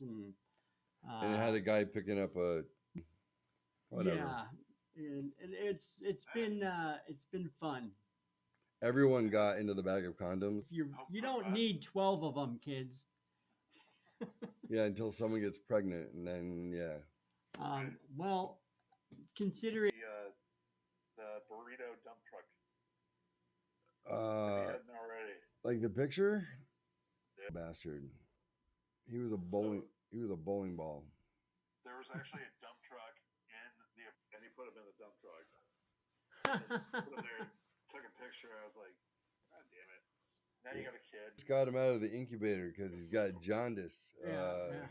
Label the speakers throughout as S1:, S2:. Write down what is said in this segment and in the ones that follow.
S1: And it had a guy picking up a whatever.
S2: yeah, and it's been fun.
S1: Everyone got into the bag of condoms.
S2: If you don't need 12 of them, kids.
S1: Yeah, until someone gets pregnant, and then yeah.
S2: Well, considering
S3: The burrito dump truck.
S1: Uh,
S3: Already.
S1: like the picture,
S3: Yeah.
S1: bastard. He was a bowling. He was a bowling ball.
S3: There was actually a dump truck and he put him in the dump truck. Put him there, took a picture. I was like, God damn it! Now you got a kid.
S1: Just got him out of the incubator because he's got jaundice.
S2: Yeah.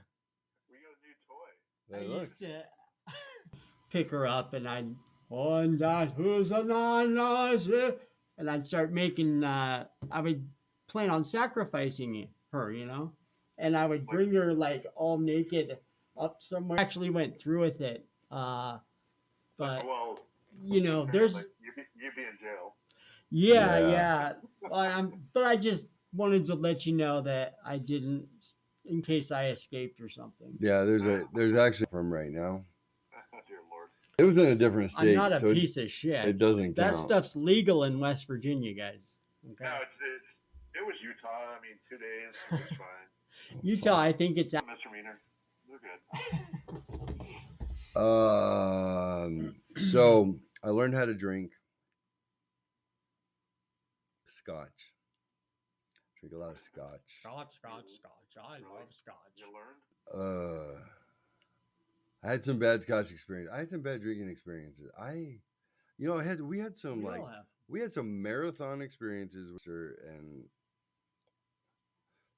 S3: We got a new toy.
S2: I
S1: Look.
S2: used to pick her up and I'd and I'd start making I would plan on sacrificing her, and I would bring her like all naked up somewhere. I actually went through with it, but
S3: Well,
S2: there's
S3: you'd be in jail.
S2: yeah. But I just wanted to let you know that I didn't, in case I escaped or something.
S1: Yeah, there's actually from right now.
S3: Dear Lord.
S1: It was in a different state.
S2: I'm not a piece of shit.
S1: It doesn't
S2: That
S1: count.
S2: stuff's legal in West Virginia, guys. Okay.
S3: No, it was Utah. I mean, 2 days. It was fine.
S2: Utah, I think it's
S3: misdemeanor. We're good.
S1: So I learned how to drink scotch. Drink a lot of scotch.
S2: Scotch. I love scotch.
S3: You learned?
S1: I had some bad scotch experience. I had some bad drinking experiences. We had some we had some marathon experiences with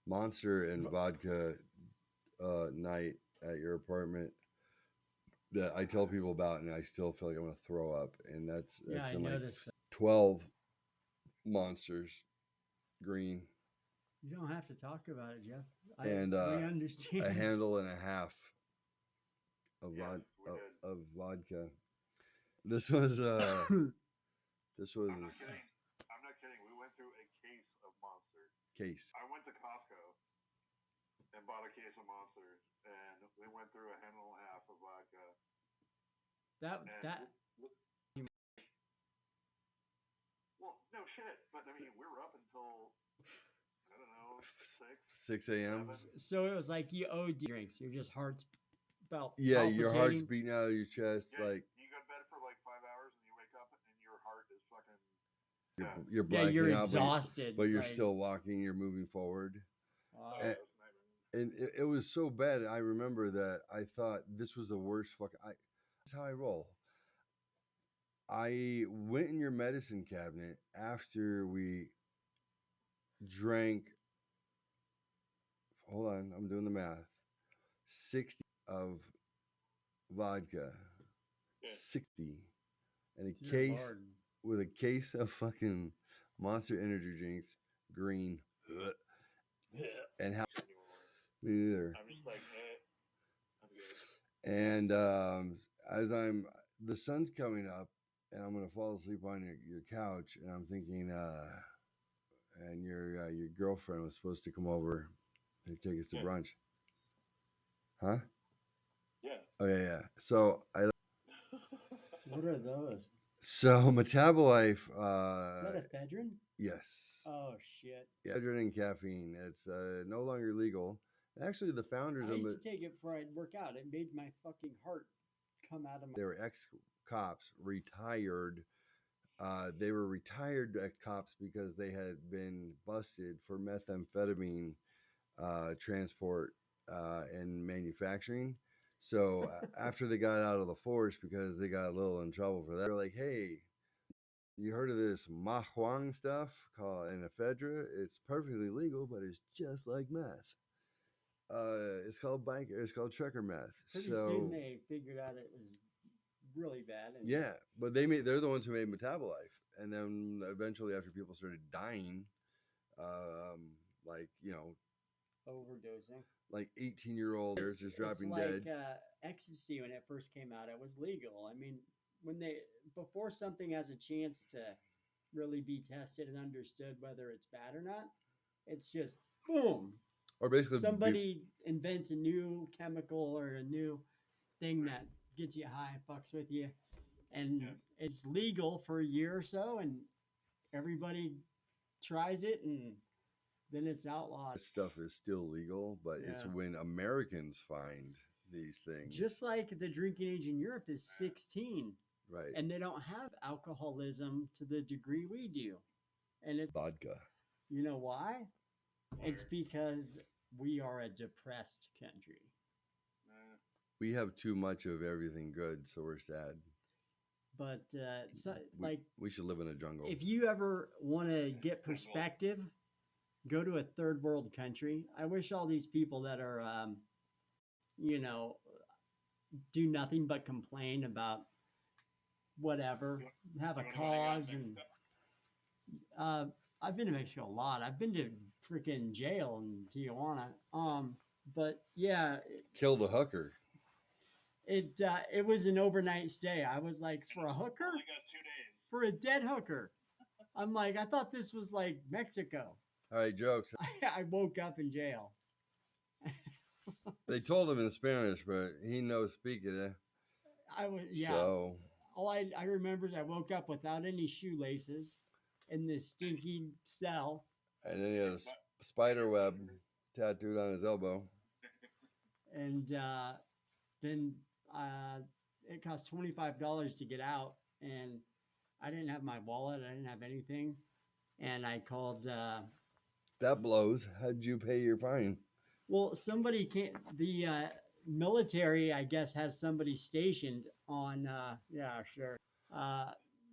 S1: Monster and vodka night at your apartment that I tell people about, and I still feel like I'm gonna throw up. And that's been
S2: I
S1: like
S2: noticed
S1: 12 monsters, green.
S2: You don't have to talk about it, Jeff. I understand.
S1: A handle and a half of vodka. This was
S3: I'm not kidding. We went through a case of Monster. I went to Costco and bought a case of Monster, and we went through a handle and a half of vodka. Well, no shit. But I mean, we were up until I don't know
S1: 6 a.m.
S2: So it was like you OD drinks. Your just heart's about
S1: your heart's beating out of your chest.
S3: Yeah,
S1: like
S3: you go to bed for like 5 hours and you wake up and your heart is fucking.
S1: You're blacking
S2: you're
S1: out,
S2: exhausted,
S1: but you're still walking. You're moving forward. And it was so bad. I remember that I thought this was the worst fucking. That's how I roll. I went in your medicine cabinet after we drank. Hold on, I'm doing the math. 60 of vodka, 60, and a case with a case of fucking Monster energy drinks, green, and how me neither.
S3: I'm just like,
S1: I'm good. And as the sun's coming up, and I'm gonna fall asleep on your couch, and I'm thinking, and your girlfriend was supposed to come over and take us to brunch, huh?
S3: Yeah.
S1: Oh yeah. So
S2: What are those?
S1: So Metabolife.
S2: Is that ephedrine?
S1: Yes.
S2: Oh shit.
S1: Yeah, ephedrine and caffeine. It's no longer legal. Actually, the founders
S2: I used to take it before I'd work out. It made my fucking heart come out of my.
S1: They were ex-cops, retired. They were retired ex-cops because they had been busted for methamphetamine transport and manufacturing. So after they got out of the force, because they got a little in trouble for that, they're like, "Hey, you heard of this mahuang stuff called an ephedra? It's perfectly legal, but it's just like meth. It's called It's called trucker meth."
S2: Pretty soon they figured out it was really bad.
S1: Yeah, but they're the ones who made Metabolife, and then eventually, after people started dying,
S2: overdosing,
S1: like 18-year-olds just dropping dead.
S2: It's like ecstasy when it first came out. It was legal. I mean, before something has a chance to really be tested and understood whether it's bad or not, it's just boom.
S1: or basically
S2: somebody invents a new chemical or a new thing that gets you high, fucks with you, and
S3: Yes.
S2: it's legal for a year or so, and everybody tries it, and then it's outlawed.
S1: this stuff is still legal, but it's
S2: Yeah.
S1: when Americans find these things.
S2: Just like the drinking age in Europe is 16,
S1: right.
S2: and they don't have alcoholism to the degree we do. And it's,
S1: Vodka.
S2: you know why? It's
S3: Liar.
S2: because we are a depressed country.
S1: We have too much of everything good, so we're sad.
S2: But so,
S1: We,
S2: like,
S1: we should live in a jungle.
S2: if you ever want to get perspective, go to a third world country. I wish all these people that are, you know, do nothing but complain about whatever, have a
S3: You wanna go hang out in
S2: cause, and
S3: Mexico?
S2: I've been to Mexico a lot. I've been to freaking jail in Tijuana. But yeah,
S1: Kill the hooker.
S2: it was an overnight stay. I was like, for a hooker,
S3: Only got 2 days.
S2: for a dead hooker. I'm like, I thought this was like Mexico.
S1: All right, jokes.
S2: I woke up in jail.
S1: They told him in Spanish, but he knows speak it.
S2: I was, yeah.
S1: So
S2: All I remember is I woke up without any shoelaces in this stinky cell.
S1: and then he had a spider web tattooed on his elbow.
S2: And then it cost $25 to get out, and I didn't have my wallet. I didn't have anything, and I called.
S1: That blows. How'd you pay your fine?
S2: Well, somebody can't. The military, I guess, has somebody stationed on. Yeah, sure.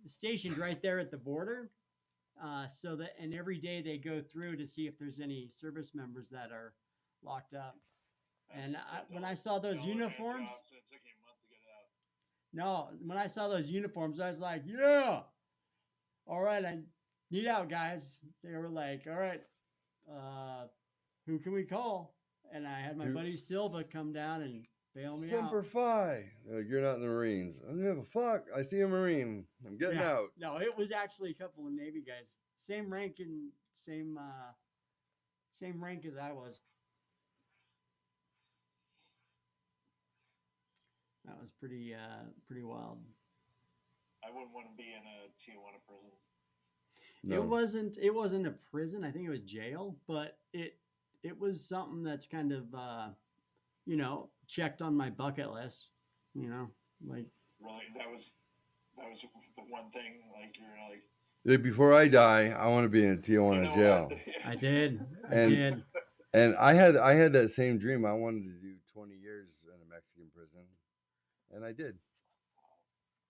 S2: Stationed right there at the border. So that, and every day they go through to see if there's any service members that are locked up. And when I saw those uniforms,
S3: So it took you a month to get out.
S2: no, when I saw those uniforms, I was like, yeah, all right, I need out, guys. They were like, all right, who can we call? And I had my buddy Silva come down and bail me
S1: Semper
S2: out.
S1: Fi. You're not in the Marines. I don't give a fuck. I see a Marine. I'm getting
S2: Yeah.
S1: out.
S2: No, it was actually a couple of Navy guys, same rank and same rank as I was. That was pretty wild.
S3: I wouldn't want to be in a Tijuana prison.
S1: No.
S2: It wasn't a prison. I think it was jail, but it was something that's kind of checked on my bucket list. Like
S3: Really, that was the one thing. Like you're like.
S1: Before I die, I want to be in a Tijuana
S3: You know
S1: jail.
S3: what?
S2: I did.
S1: And- And I had that same dream. I wanted to do 20 years in a Mexican prison, and I did.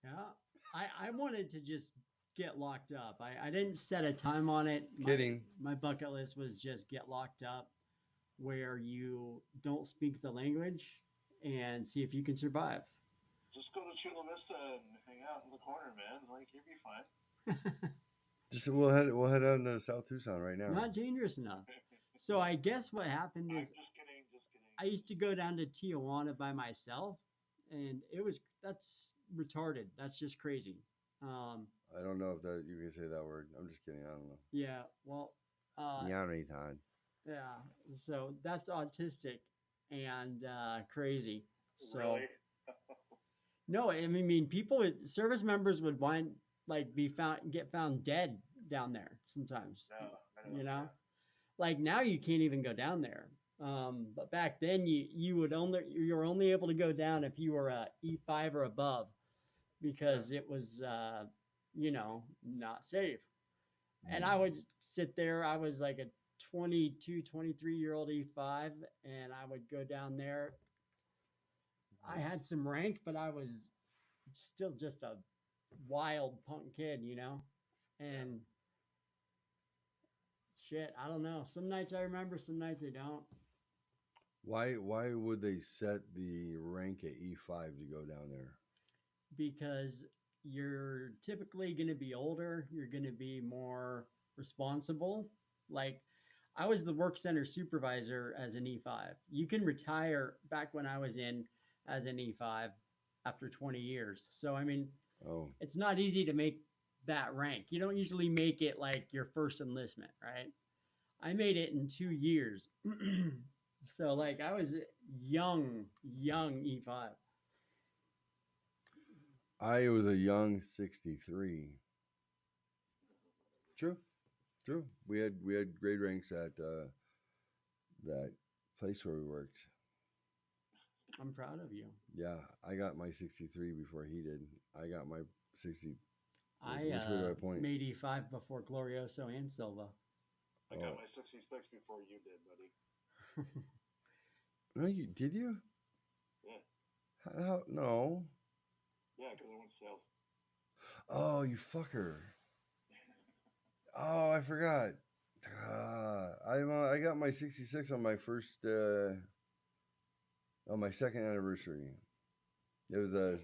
S2: Yeah. I wanted to just get locked up. I didn't set a time on it.
S1: Kidding.
S2: My bucket list was just get locked up where you don't speak the language and see if you can survive.
S3: Just go to Chula Vista and hang out in the corner, man. Like you'll be fine.
S1: Just we'll head on to South Tucson right now.
S2: Not dangerous enough. So I guess what happened
S3: I'm
S2: is
S3: just kidding. Just kidding.
S2: I used to go down to Tijuana by myself, and that's retarded. That's just crazy.
S1: I don't know if that you can say that word. I'm just kidding. I don't know.
S2: Yeah. Well.
S1: Todd.
S2: Yeah. So that's autistic and crazy. So
S3: Really?
S2: no, I mean people, service members would get found dead down there sometimes.
S3: No. I don't
S2: You
S3: like
S2: know,
S3: that.
S2: like now you can't even go down there. But back then you're only able to go down if you were a E5 or above, because it was not safe. And I would sit there. I was like a 22, 23-year-old E5, and I would go down there. I had some rank, but I was still just a wild punk kid, and shit, I don't know. Some nights I remember, some nights I don't.
S1: Why would they set the rank at E5 to go down there?
S2: Because you're typically going to be older, you're going to be more responsible. Like I was the work center supervisor as an E5. You can retire back when I was in as an E5 after 20 years. So I mean, it's not easy to make that rank. You don't usually make it like your first enlistment, right? I made it in 2 years. So like I was young E5.
S1: I was a young 63. True, true. We had grade ranks at that place where we worked.
S2: I'm proud of you.
S1: Yeah, I got my 63 before he did. I got my 60.
S2: I
S1: Which way do I point?
S2: made E5 before Glorioso and Silva.
S3: I
S1: Oh.
S3: got my 66 before you did, buddy.
S1: No, you did you?
S3: Yeah.
S1: How? No.
S3: Yeah, because I went to sales.
S1: Oh, you fucker. Oh, I forgot. I got my 66 on my first on my second anniversary. It was a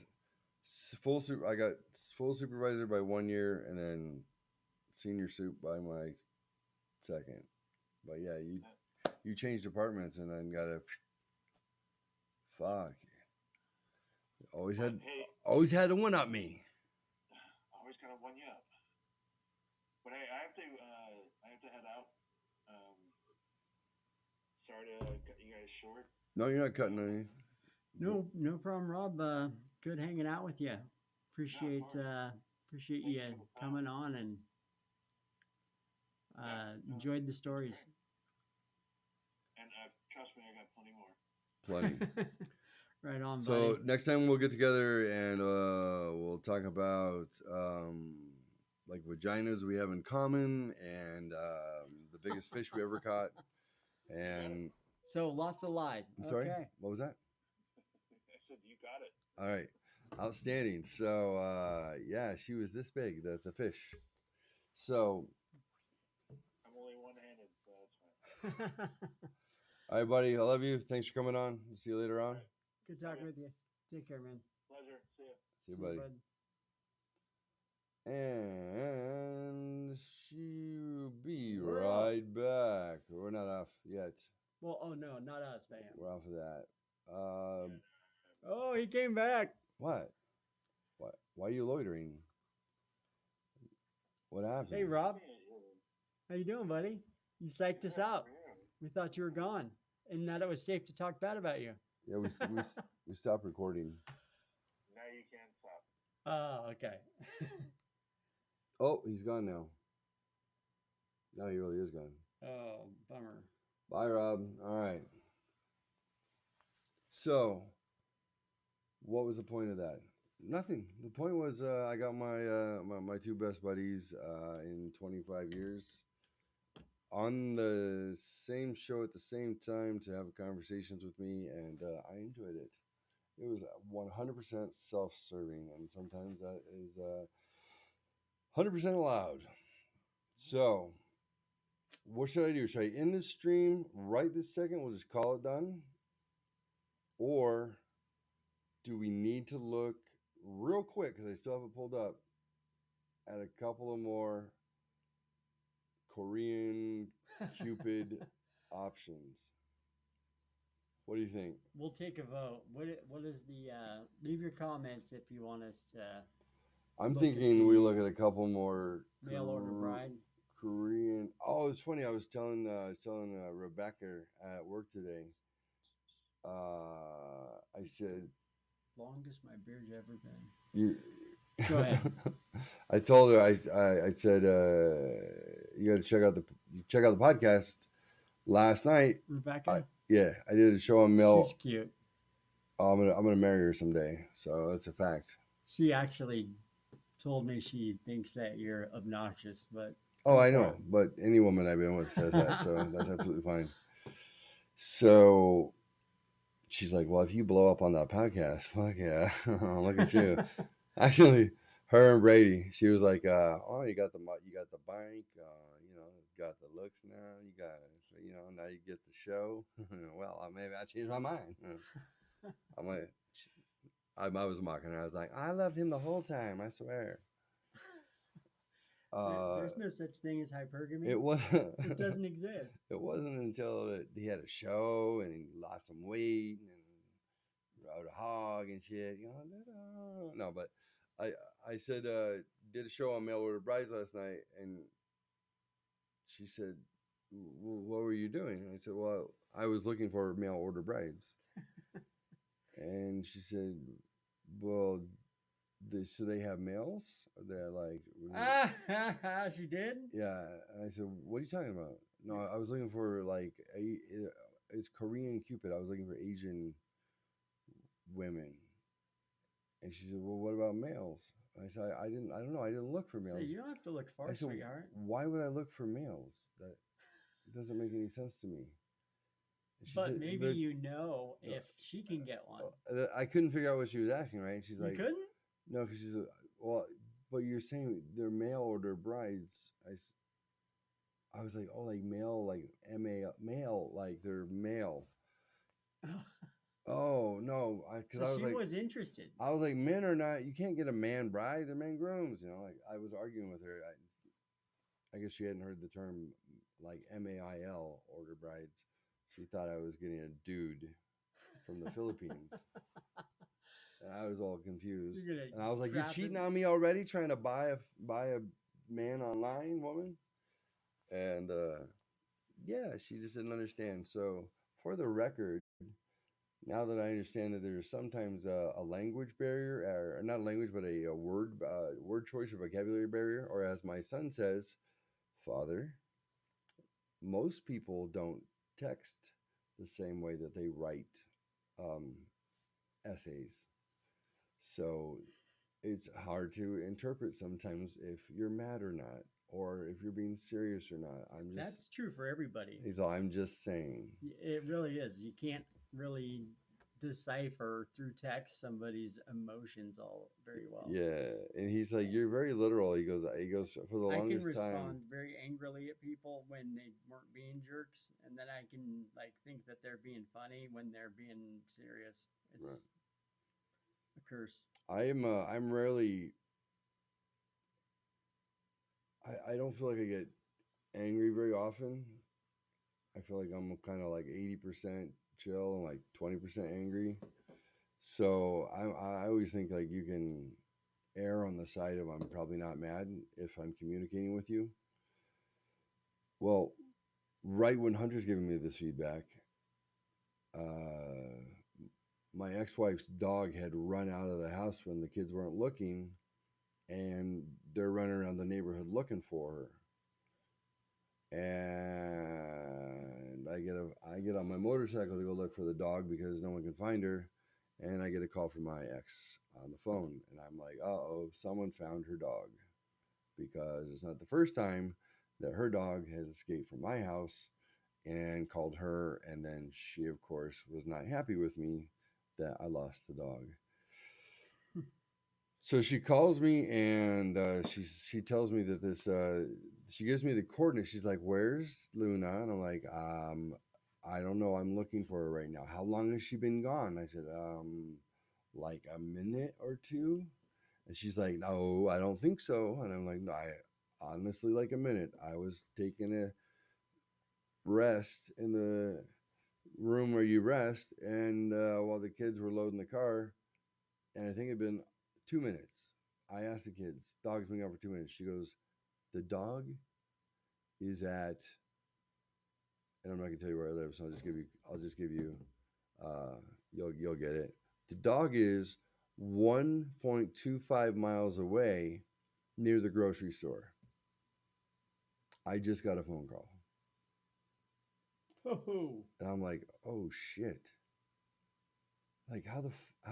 S1: full super. I got full supervisor by 1 year, and then senior soup by my second. But yeah, you changed departments and then got a fuck. Always
S3: But
S1: had
S3: hey,
S1: always had to one up me.
S3: I always kind of one you up. But hey, I have to head out. Sorry to cut you guys short.
S1: No, you're not cutting any.
S2: No problem, Rob. Good hanging out with you. Appreciate appreciate
S3: Thank
S2: you
S3: you.
S2: coming on and enjoyed the stories.
S3: And trust me, I got plenty more.
S1: Plenty.
S2: Right on,
S1: So
S2: buddy.
S1: next time we'll get together and we'll talk about like vaginas we have in common and the biggest fish we ever caught. And
S2: So lots of lies.
S1: I'm sorry,
S2: Okay.
S1: what was that?
S3: I said you got it.
S1: All right, outstanding. So yeah, she was this big, the fish. So
S3: I'm only one-handed, so that's fine.
S1: all right, buddy, I love you. Thanks for coming on. See you later on.
S2: Good talking with you. Take care, man.
S3: Pleasure. See ya.
S1: See you, buddy. And she'll be
S2: We're
S1: right back. We're not off yet.
S2: Well, oh no, not us, man.
S1: We're off of that.
S2: Oh, he came back.
S1: What? What? Why are you loitering? What happened?
S2: Hey, Rob. How you doing, buddy? You psyched us out. We thought you were gone, and that it was safe to talk bad about you.
S1: Yeah, we stopped recording.
S3: Now you can't stop.
S2: Oh, okay.
S1: Oh, he's gone now. No, he really is gone.
S2: Oh, bummer.
S1: Bye, Rob. All right. So, what was the point of that? Nothing. The point was I got my two best buddies in 25 years on the same show at the same time to have conversations with me, and I enjoyed it. It was 100% self-serving, and sometimes that is 100% allowed. So, what should I do? Should I end this stream right this second? We'll just call it done? Or do we need to look real quick, because I still have it pulled up, at a couple of more Korean Cupid options? What do you think?
S2: We'll take a vote. What is the? Leave your comments if you want us to.
S1: I'm
S2: Look
S1: thinking
S2: at
S1: we
S2: the
S1: look at a couple more
S2: mail order bride.
S1: Korean. Oh, it's funny. I was telling Rebecca at work today. I said,
S2: Longest my beard's ever been.
S1: "You."
S2: Go ahead.
S1: I told her. I said, "You got to check out the podcast." Last night,
S2: Rebecca.
S1: yeah, I did a show on Mel.
S2: She's cute.
S1: Oh, I'm gonna marry her someday, so that's a fact.
S2: She actually told me she thinks that you're obnoxious, but
S1: Oh, I know, but any woman I've been with says that, so that's absolutely fine. So she's like, "Well, if you blow up on that podcast, fuck yeah, look at you." Actually, her and Brady, she was like, "Oh, you got the bank, got the looks now, you got now you get the show." Well, maybe I changed my mind. I'm like, I was mocking her. I was like, "I loved him the whole time, I swear."
S2: There's no such thing as hypergamy.
S1: It
S2: doesn't exist.
S1: It wasn't until he had a show and he lost some weight and rode a hog and shit. No, but I said did a show on Mail Order Brides last night, and she said, "Well, what were you doing?" And I said, "Well, I was looking for mail order brides. And she said, well, so they have males? They're like,
S2: She did?
S1: yeah. And I said, what are you talking about? No, I was looking for like, it's Korean Cupid. I was looking for Asian women. And she said, well, what about males? I said, I don't know. I didn't look for
S2: So
S1: males.
S2: you don't have to look
S1: I
S2: far,
S1: said,
S2: sweetheart.
S1: why would I look for males? That doesn't make any sense to me. And she
S2: But
S1: said,
S2: maybe you know if she can get one.
S1: I couldn't figure out what she was asking, right? She's
S2: You
S1: like,
S2: couldn't?
S1: no, because she's well, but you're saying they're mail order brides. I was like, oh, like male, like male, like they're male. Oh no, because
S2: So
S1: I was
S2: she
S1: like,
S2: was interested.
S1: I was like, men are not. You can't get a man bride. They're man grooms. You know, like I was arguing with her. I guess she hadn't heard the term like MAIL order brides. She thought I was getting a dude from the Philippines. And I was all confused. And I was like, you cheating on me already trying to buy a man online, woman? And yeah, she just didn't understand. So for the record, now that I understand that there's sometimes a language barrier, or not language, but a word choice or vocabulary barrier, or as my son says, Father, most people don't text the same way that they write um, essays. So it's hard to interpret sometimes if you're mad or not, or if you're being serious or not.
S2: That's true for everybody.
S1: I'm just saying.
S2: It really is. You can't really decipher through text somebody's emotions all very well.
S1: Yeah, and he's like, "You're very literal." He goes, for the
S2: I can
S1: longest
S2: respond
S1: time.
S2: very angrily at people when they weren't being jerks, and then I can like think that they're being funny when they're being serious. It's
S1: Right.
S2: a curse.
S1: I'm rarely. I don't feel like I get angry very often. I feel like I'm kind of like 80% chill and like 20% angry. So I always think like you can err on the side of I'm probably not mad if I'm communicating with you. Well, right when Hunter's giving me this feedback, uh, my ex-wife's dog had run out of the house when the kids weren't looking, and they're running around the neighborhood looking for her. And I get on my motorcycle to go look for the dog because no one can find her, and I get a call from my ex on the phone, and I'm like, oh, someone found her dog, because it's not the first time that her dog has escaped from my house, and called her, and then she of course was not happy with me that I lost the dog. So she calls me, and she tells me that she gives me the coordinates. She's like, "Where's Luna?" And I'm like, I don't know. I'm looking for her right now. How long has she been gone?" I said, like a minute or two." And she's like, "No, I don't think so." And I'm like, "No, I honestly like a minute. I was taking a rest in the room where you rest, and while the kids were loading the car, and I think it'd been 2 minutes. I asked the kids, dog's been gone for 2 minutes. She goes, the dog is at, and I'm not gonna tell you where I live, so I'll just give you, you'll get it. The dog is 1.25 miles away near the grocery store. I just got a phone call.
S2: Oh,
S1: And I'm like, oh shit. Like how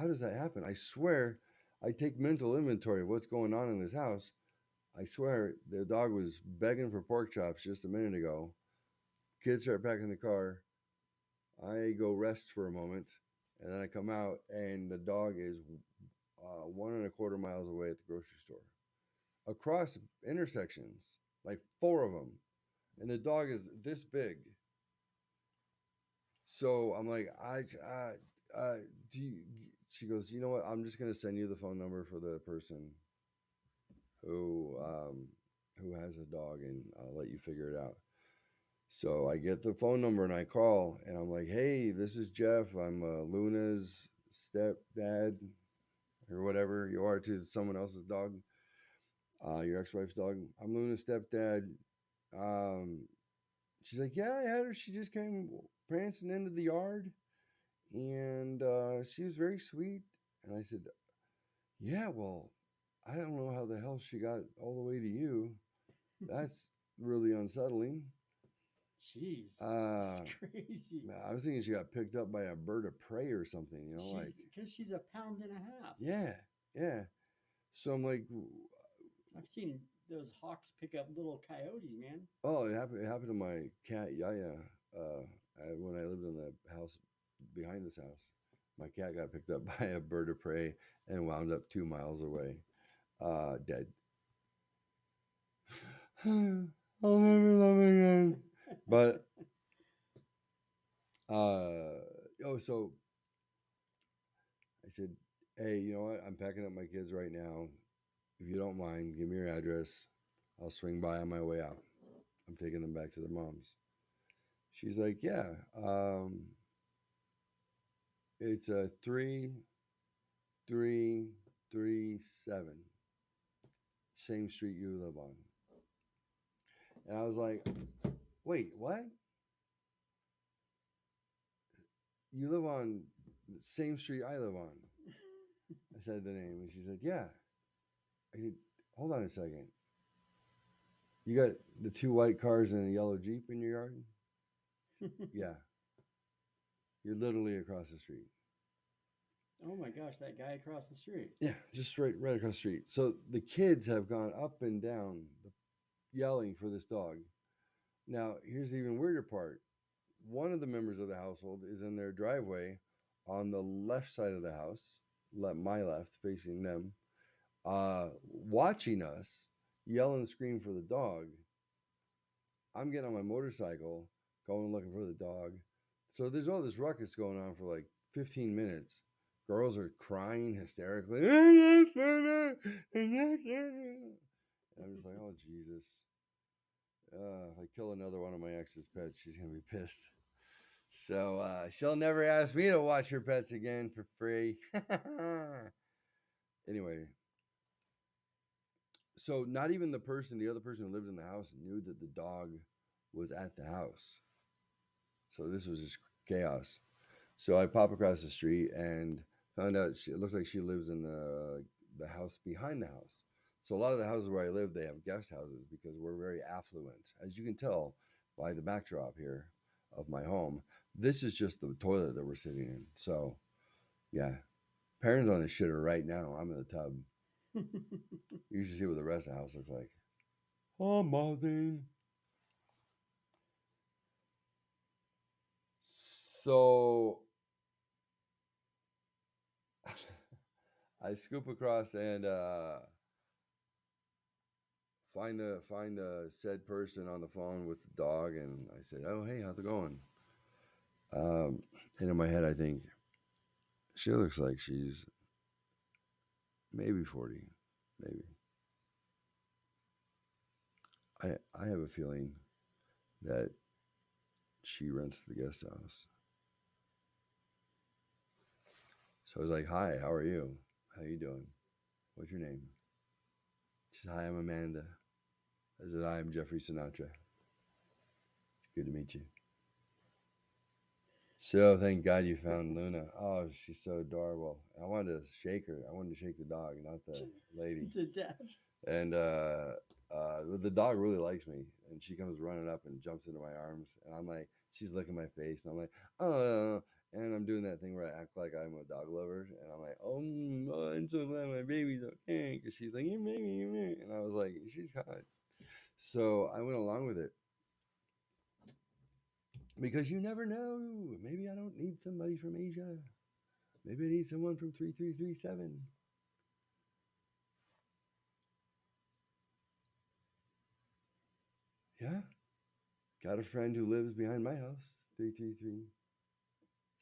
S1: does that happen? I swear I take mental inventory of what's going on in this house. I swear the dog was begging for pork chops just a minute ago. Kids start packing the car. I go rest for a moment, and then I come out, and the dog is 1.25 miles away at the grocery store, across intersections, like four of them, and the dog is this big. So I'm like, do you? She goes, you know what? I'm just gonna send you the phone number for the person who um, who has a dog, and I'll let you figure it out. So I get the phone number and I call, and I'm like, hey, this is Jeff. I'm Luna's stepdad or whatever you are to someone else's dog, your ex-wife's dog. I'm Luna's stepdad. Um, she's like, yeah, I had her. She just came prancing into the yard, and she was very sweet. And I said, yeah, well, I don't know how the hell she got all the way to you. That's really unsettling.
S2: Jeez,
S1: Uh,
S2: that's crazy.
S1: I was thinking she got picked up by a bird of prey or something, like,
S2: She's a pound and a half.
S1: yeah, yeah. So I'm like,
S2: I've seen those hawks pick up little coyotes, man.
S1: oh, it happened to my cat Yaya. When I lived in the house behind this house, my cat got picked up by a bird of prey and wound up 2 miles away, dead. I'll never love again. But so I said, hey, you know what? I'm packing up my kids right now. If you don't mind, give me your address. I'll swing by on my way out. I'm taking them back to their mom's. She's like, yeah. It's a 3337, same street you live on. And I was like, wait, what? You live on the same street I live on? I said the name, and she said, yeah. I said, hold on a second. You got the 2 white cars and a yellow Jeep in your yard? Yeah. You're literally across the street.
S2: Oh my gosh, that guy across the street.
S1: Yeah, just right across the street. So the kids have gone up and down yelling for this dog. Now, here's the even weirder part. One of the members of the household is in their driveway on the left side of the house, my left, facing them, watching us yell and scream for the dog. I'm getting on my motorcycle, going looking for the dog. So there's all this ruckus going on for like 15 minutes. Girls are crying hysterically. And I'm just like, oh, Jesus. If I kill another one of my ex's pets, she's going to be pissed. So she'll never ask me to watch her pets again for free. Anyway, so not even the other person who lived in the house knew that the dog was at the house. So this was just chaos. So I pop across the street and found out it looks like she lives in the house behind the house. So a lot of the houses where I live, they have guest houses because we're very affluent, as you can tell by the backdrop here of my home. This is just the toilet that we're sitting in. So yeah, parents on the shitter right now. I'm in the tub. You should see what the rest of the house looks like. Oh, Martin. So I scoop across and find the said person on the phone with the dog, and I said, "Oh, hey, how's it going?" And in my head, I think she looks like she's maybe 40, maybe. I have a feeling that she rents the guest house. So I was like, "Hi, how are you? How you doing? What's your name?" She said, "Hi, I'm Amanda." I said, "Hi, I'm Geoffrey Sinatra. It's good to meet you." So thank God you found Luna. Oh, she's so adorable. I wanted to shake her. I wanted to shake the dog, not the lady.
S2: To death.
S1: And the dog really likes me, and she comes running up and jumps into my arms, and I'm like, she's licking my face, and I'm like, oh, and I'm doing that thing where I act like I'm a dog lover, and I'm like, oh, I'm so glad my baby's okay, because she's like, you baby, and I was like, she's hot. So I went along with it. Because you never know. Maybe I don't need somebody from Asia. Maybe I need someone from 3337. Yeah. Got a friend who lives behind my house. 333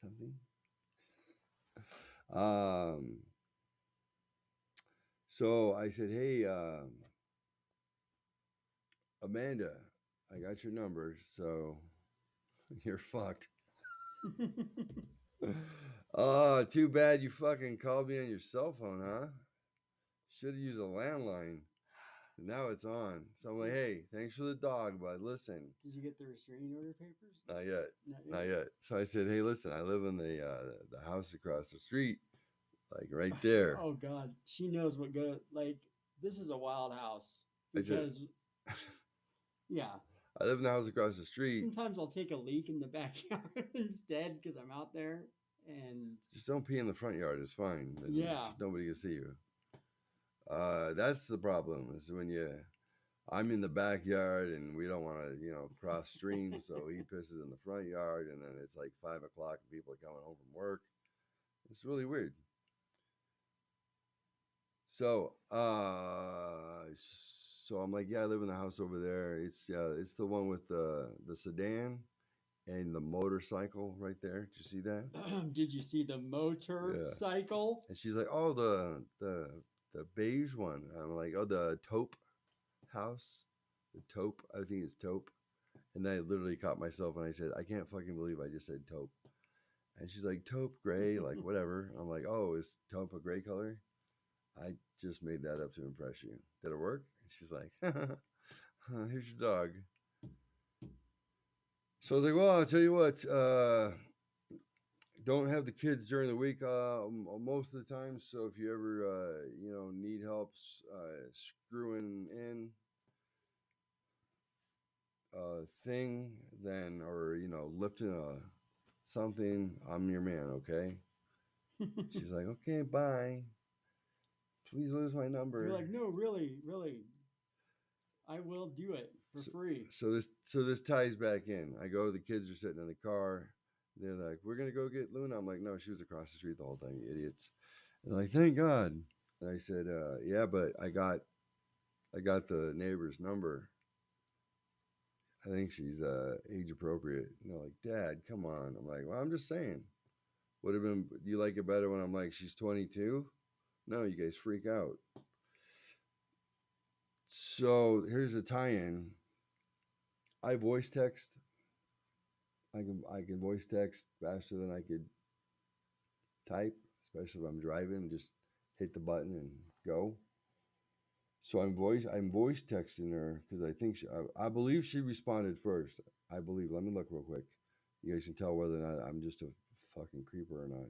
S1: something. So I said, hey, Amanda, I got your number, so you're fucked. Oh, too bad you fucking called me on your cell phone, huh? Should have used a landline. Now it's on. So I'm like, hey, thanks for the dog, but listen,
S2: Did you get the restraining order papers?
S1: not yet,
S2: Not
S1: not
S2: yet.
S1: yet. So I said, hey, listen, I live in the house across the street, like right there.
S2: Oh God, she knows what go. Like this is a wild house
S1: I said,
S2: because yeah.
S1: I live in the house across the street.
S2: Sometimes I'll take a leak in the backyard instead because I'm out there, and
S1: Just don't pee in the front yard. It's fine. Then
S2: yeah,
S1: just nobody can see you. That's the problem. Is when I'm in the backyard and we don't want to, cross streams. So he pisses in the front yard, and then it's like 5 o'clock and people are coming home from work. It's really weird. So, so I'm like, yeah, I live in the house over there. It's the one with the sedan and the motorcycle right there. Did you see that?
S2: did you see the
S1: Yeah.
S2: motorcycle?
S1: And she's like, oh, the beige one. I'm like, oh, the taupe house, the taupe. I think it's taupe. And then I literally caught myself and I said, I can't fucking believe I just said taupe. And she's like, taupe gray, like whatever. I'm like, oh, is taupe a gray color? I just made that up to impress you. Did it work? And she's like, here's your dog. So I was like, well, I'll tell you what, don't have the kids during the week most of the time. So if you ever, need help screwing in a thing, then, or, lifting something, I'm your man, okay? She's like, okay, bye. Please lose my number.
S2: You're like, no, really, really, I will do it for free.
S1: So this ties back in. I go, the kids are sitting in the car. They're like, we're gonna go get Luna. I'm like, no, she was across the street the whole time, you idiots. And they're like, thank God. And I said, yeah, but I got the neighbor's number. I think she's age appropriate. And they're like, Dad, come on. I'm like, well, I'm just saying. Would have been. Do you like it better when I'm like, she's 22? No, you guys freak out. So here's a tie-in. I voice text. I can voice text faster than I could type, especially if I'm driving. Just hit the button and go. So I'm voice texting her because I think I believe she responded first. I believe. Let me look real quick. You guys can tell whether or not I'm just a fucking creeper or not.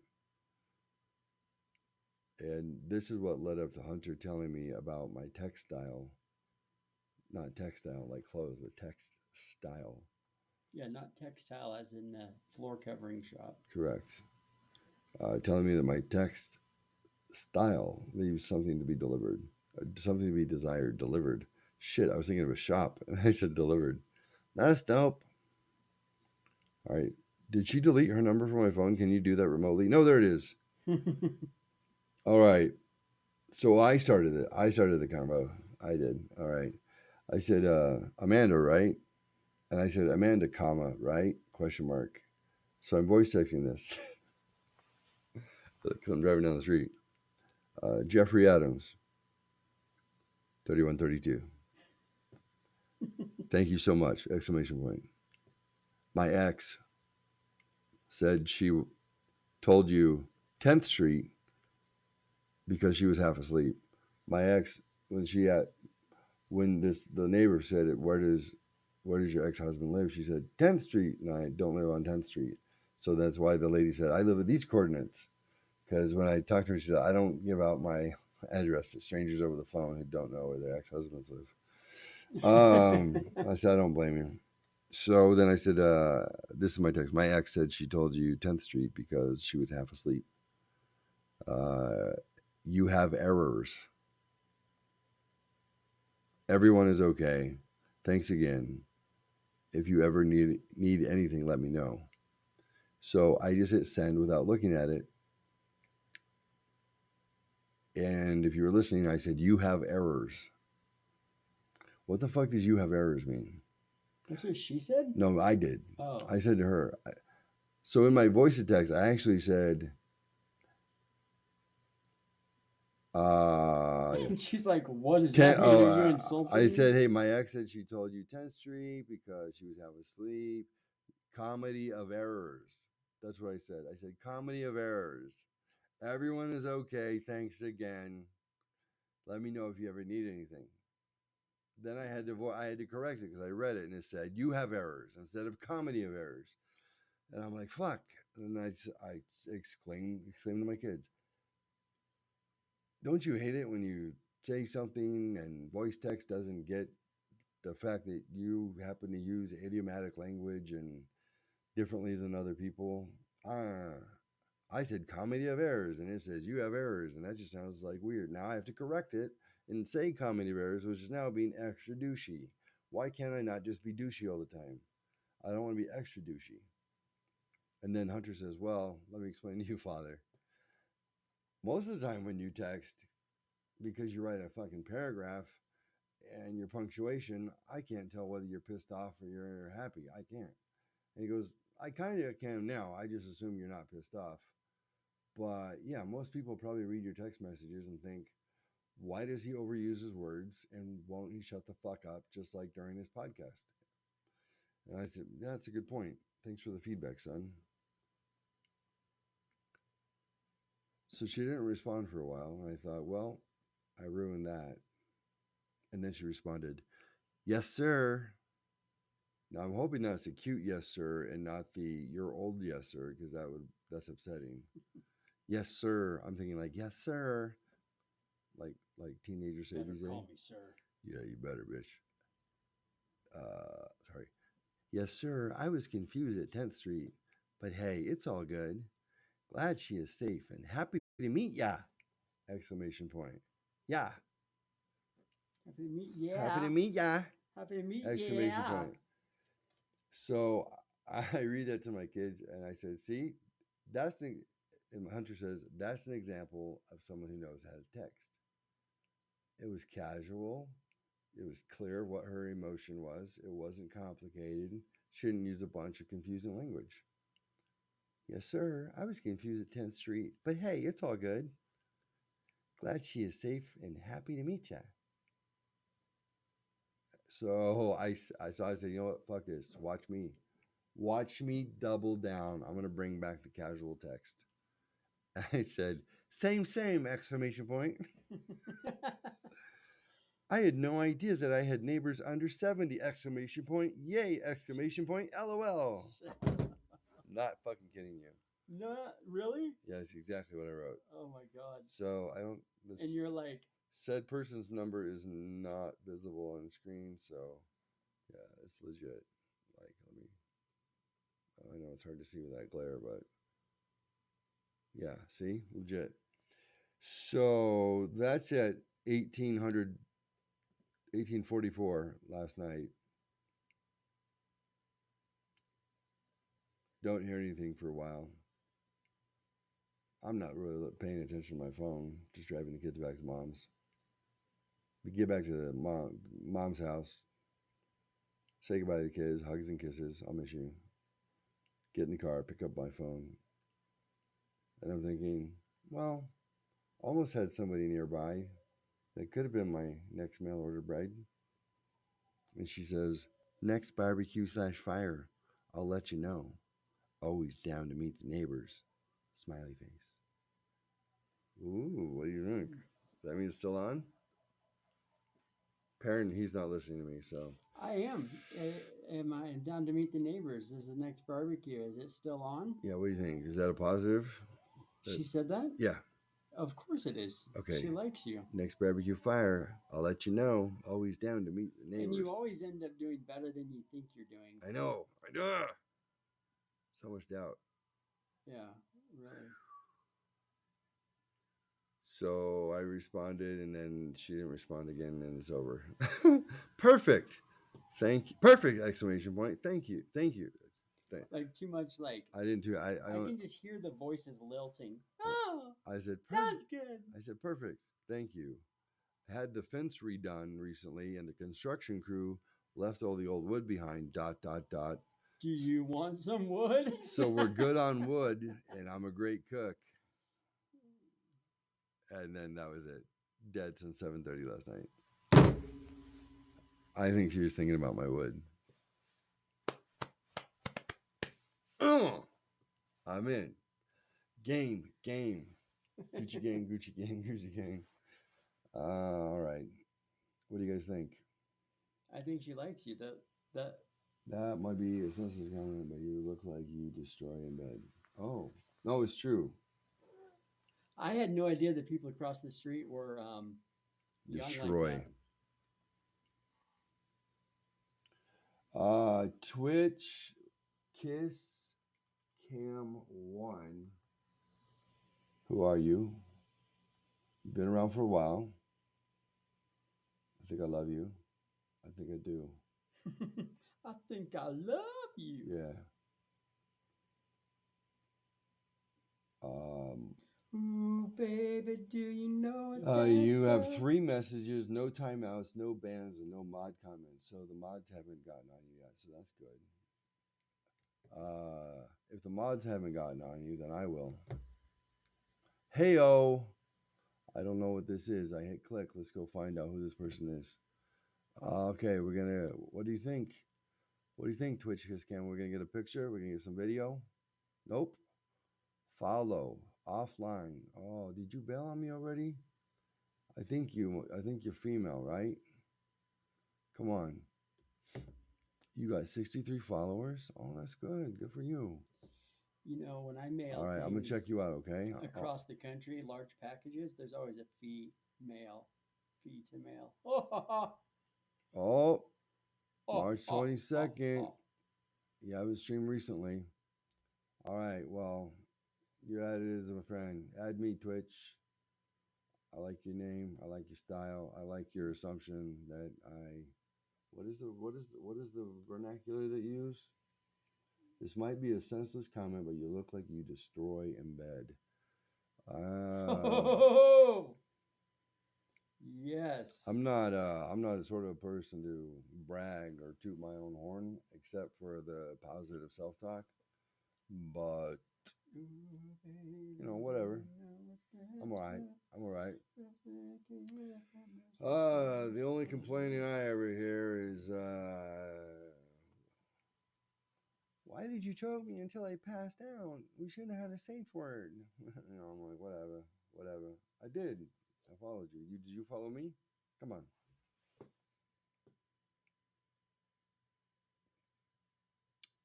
S1: And this is what led up to Hunter telling me about my text style. Not textile like clothes, but text style.
S2: Yeah, not textile as in the floor covering shop.
S1: Correct. Telling me that my text style leaves something to be delivered, something to be desired, delivered. Shit, I was thinking of a shop and I said delivered. That's dope. All right. Did she delete her number from my phone? Can you do that remotely? No, there it is. All right. So I started it. I started the combo. I did. All right. I said, Amanda, right? And I said, Amanda, comma, right? Question mark. So I'm voice texting this because I'm driving down the street. Geoffrey Adams, 3132. Thank you so much! Exclamation point. My ex said she told you 10th Street because she was half asleep. My ex, when the neighbor said it, where does your ex-husband live? She said 10th Street, and I don't live on 10th Street. So that's why the lady said I live at these coordinates. Because when I talked to her, she said I don't give out my address to strangers over the phone who don't know where their ex-husbands live. I said I don't blame you. So then I said, this is my text. My ex said she told you 10th Street because she was half asleep. You have errors. Everyone is okay. Thanks again. If you ever need anything, let me know. So I just hit send without looking at it. And if you were listening, I said, you have errors. What the fuck does you have errors mean?
S2: That's what she said?
S1: No, I did.
S2: Oh.
S1: I said to her. So in my voice to text, I actually said,
S2: And she's like, what is that? Are you insulting
S1: I
S2: me?
S1: said, hey, my ex said she told you 10th Street because she was half asleep. Comedy of errors. That's what I said. I said, comedy of errors. Everyone is okay. Thanks again. Let me know if you ever need anything. Then I had to correct it because I read it and it said you have errors instead of comedy of errors, and I'm like fuck. And I exclaimed to my kids, don't you hate it when you say something and voice text doesn't get the fact that you happen to use idiomatic language and differently than other people? I said comedy of errors, and it says you have errors, and that just sounds like weird. Now I have to correct it and say comedy of errors, which is now being extra douchey. Why can't I not just be douchey all the time? I don't want to be extra douchey. And then Hunter says, well, let me explain to you, Father. Most of the time when you text, because you write a fucking paragraph and your punctuation, I can't tell whether you're pissed off or you're happy. I can't. And he goes, I kind of can now. I just assume you're not pissed off. But yeah, most people probably read your text messages and think, why does he overuse his words and won't he shut the fuck up just like during this podcast? And I said, yeah, that's a good point. Thanks for the feedback, son. So she didn't respond for a while. And I thought, well, I ruined that. And then she responded, yes, sir. Now I'm hoping that's a cute yes, sir, and not the you're old yes, sir, because that's upsetting. Yes, sir. I'm thinking like, yes, sir. Like teenagers say these days.
S2: Call me sir.
S1: Yeah, you better, bitch. Sorry. Yes, sir. I was confused at 10th Street, but hey, it's all good. Glad she is safe and happy to meet ya! Exclamation point. Yeah.
S2: Happy to meet yeah.
S1: Happy to meet ya!
S2: Happy to meet
S1: Exclamation
S2: yeah.
S1: point. So I read that to my kids and I said, see, that's the, and Hunter says, that's an example of someone who knows how to text. It was casual. It was clear what her emotion was. It wasn't complicated. She didn't use a bunch of confusing language. Yes, sir. I was confused at 10th Street, but hey, it's all good. Glad she is safe and happy to meet ya. So I said, you know what? Fuck this. Watch me. Watch me double down. I'm going to bring back the casual text. I said, same, exclamation point. I had no idea that I had neighbors under 70, exclamation point. Yay, exclamation point. LOL. Not fucking kidding you.
S2: No, really?
S1: Yeah, that's exactly what I wrote.
S2: Oh my god.
S1: So I don't.
S2: And you're like,
S1: said person's number is not visible on the screen. So yeah, it's legit. Like, let me. I know it's hard to see with that glare, but yeah, see, legit. So that's at 1844 last night. Don't hear anything for a while. I'm not really paying attention to my phone, just driving the kids back to mom's. We get back to the mom's house, say goodbye to the kids, hugs and kisses. I'll miss you. Get in the car, pick up my phone. And I'm thinking, well, almost had somebody nearby that could have been my next mail order bride. And she says, next barbecue/fire, I'll let you know. Always down to meet the neighbors. Smiley face. Ooh, what do you think? That means it's still on? Perrin, he's not listening to me, so.
S2: I am. Am I down to meet the neighbors? Is the next barbecue? Is it still on?
S1: Yeah, what do you think? Is that a positive?
S2: She said that?
S1: Yeah.
S2: Of course it is.
S1: Okay.
S2: She likes you.
S1: Next barbecue fire, I'll let you know. Always down to meet the neighbors.
S2: And you always end up doing better than you think you're doing.
S1: I know. So much doubt.
S2: Yeah, really.
S1: So I responded, and then she didn't respond again, and it's over. Perfect. Thank you. Perfect! Exclamation point. Thank you.
S2: Like too much. Like
S1: I didn't do. I
S2: can just hear the voices lilting. Oh,
S1: I said
S2: sounds good.
S1: I said perfect. Thank you. Had the fence redone recently, and the construction crew left all the old wood behind. ...
S2: Do you want some wood?
S1: So we're good on wood, and I'm a great cook. And then that was it. Dead since 7:30 last night. I think she was thinking about my wood. Oh, I'm in. Game. Gucci gang. All right. What do you guys think?
S2: I think she likes you. That
S1: That might be a sensitive comment, but you look like you destroy in bed. Oh, no, it's true.
S2: I had no idea that people across the street were young like
S1: Destroy.
S2: that.
S1: Twitch Kiss Cam 1. Who are you? You've been around for a while. I think I love you. I think I do.
S2: I think I love you.
S1: Yeah. Um,
S2: Ooh, baby, do you know what
S1: you
S2: that's
S1: have
S2: for?
S1: 3 messages, no timeouts, no bans, and no mod comments. So the mods haven't gotten on you yet. So that's good. If the mods haven't gotten on you, then I will. Heyo. I don't know what this is. I hit click. Let's go find out who this person is. Okay, we're gonna. What do you think? What do you think, Twitch Kiss Cam? We're gonna get a picture. We're gonna get some video. Nope. Follow offline. Oh, did you bail on me already? I think you're female, right? Come on. You got 63 followers. Oh, that's good. Good for you.
S2: You know, when I mail
S1: All right, I'm gonna
S2: things
S1: check you out. Okay.
S2: across the country, large packages, there's always a fee to mail.
S1: Oh,
S2: Oh,
S1: March
S2: oh, oh,
S1: 22nd.
S2: oh.
S1: Yeah, I was streamed recently. All right. Well, you're added as a friend. Add me, Twitch. I like your name. I like your style. I like your assumption that I. What is the vernacular that you use? This might be a senseless comment, but you look like you destroy in bed.
S2: Oh, yes.
S1: I'm not the sort of person to brag or toot my own horn, except for the positive self-talk. But whatever. I'm all right. I'm all right. The only complaining I ever hear is, why did you choke me until I passed out? We shouldn't have had a safe word. I'm like, whatever. I did. I followed you. Did you follow me? Come on.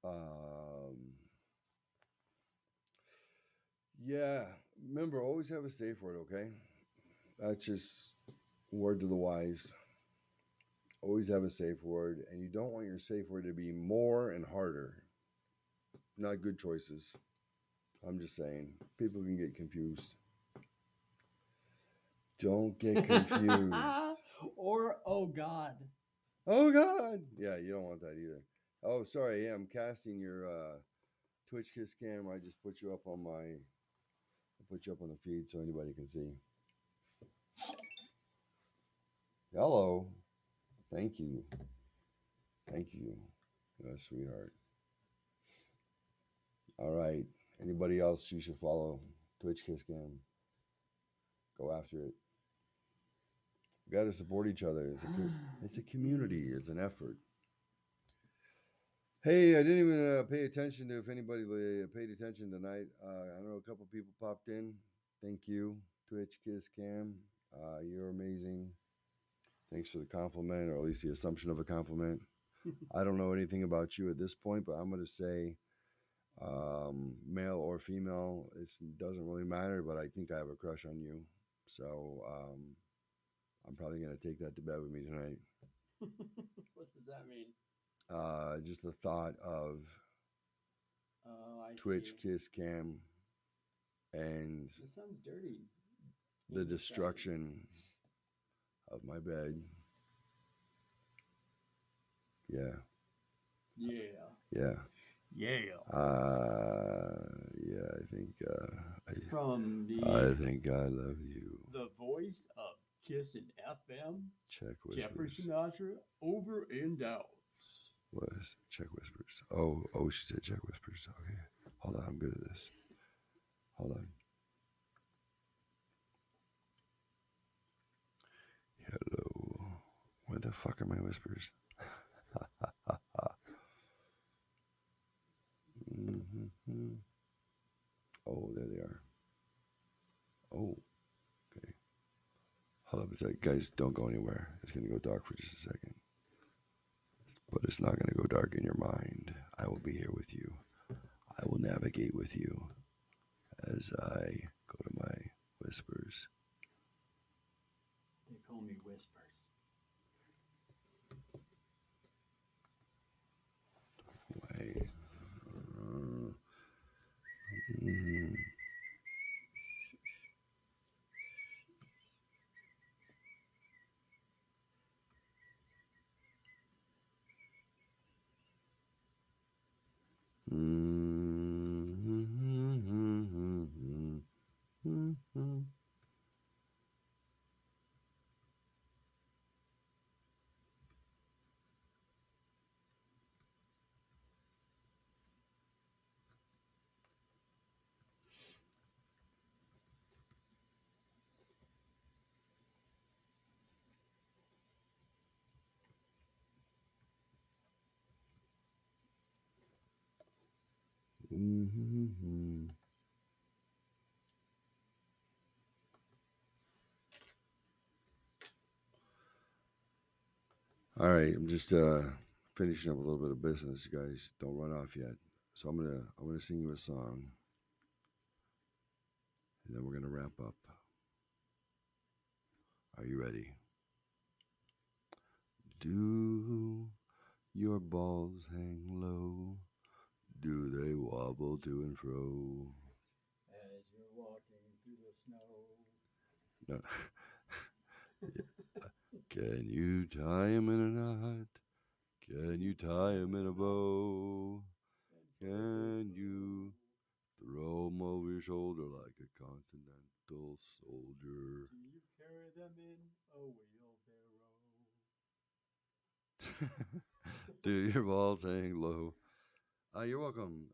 S1: Um, yeah. Remember, always have a safe word, okay? That's just word to the wise. Always have a safe word, and you don't want your safe word to be more and harder. Not good choices. I'm just saying. People can get confused. Don't get confused.
S2: Or, oh God.
S1: Oh God. Yeah, you don't want that either. Oh, sorry. Yeah, I'm casting your Twitch Kiss Cam. I just put you up on the feed so anybody can see. Hello. Thank you. Thank you. Sweetheart. All right. Anybody else you should follow? Twitch Kiss Cam. Go after it. We got to support each other. It's a community. It's an effort. Hey, I didn't even pay attention to if anybody paid attention tonight. I know a couple people popped in. Thank you, Twitch Kiss Cam. You're amazing. Thanks for the compliment, or at least the assumption of a compliment. I don't know anything about you at this point, but I'm going to say male or female. It doesn't really matter, but I think I have a crush on you. So I'm probably going to take that to bed with me tonight.
S2: What does that mean?
S1: Just the thought of Twitch Kiss Cam and
S2: It sounds dirty.
S1: the destruction of my bed. Yeah.
S2: Yeah.
S1: Yeah.
S2: Yeah.
S1: Yeah. I think.
S2: From
S1: I think I love you.
S2: the voice of Kiss and FM,
S1: Check
S2: Geoffrey
S1: whispers.
S2: Sinatra, over and out.
S1: Was check whispers. Oh, she said check whispers. Okay. Hold on. I'm good at this. Hold on. Hello. Where the fuck are my whispers? Mm-hmm. Oh, there they are. Oh, okay. Hold up a sec. Guys, don't go anywhere. It's going to go dark for just a second. but it's not going to go dark in your mind. I will be here with you. I will navigate with you as I go to my whispers.
S2: They call me Whispers.
S1: Wait. Mm. All right, I'm just finishing up a little bit of business, you guys. Don't run off yet. So I'm gonna sing you a song, and then we're gonna wrap up. Are you ready? Do your balls hang low? Do they wobble to and fro?
S2: As you're walking through the snow.
S1: No. Can you tie 'em in a knot? Can you tie 'em in a bow? Can you throw 'em over your shoulder like a continental soldier?
S2: Do you carry them in a wheelbarrow?
S1: Do your balls hang low? You're welcome.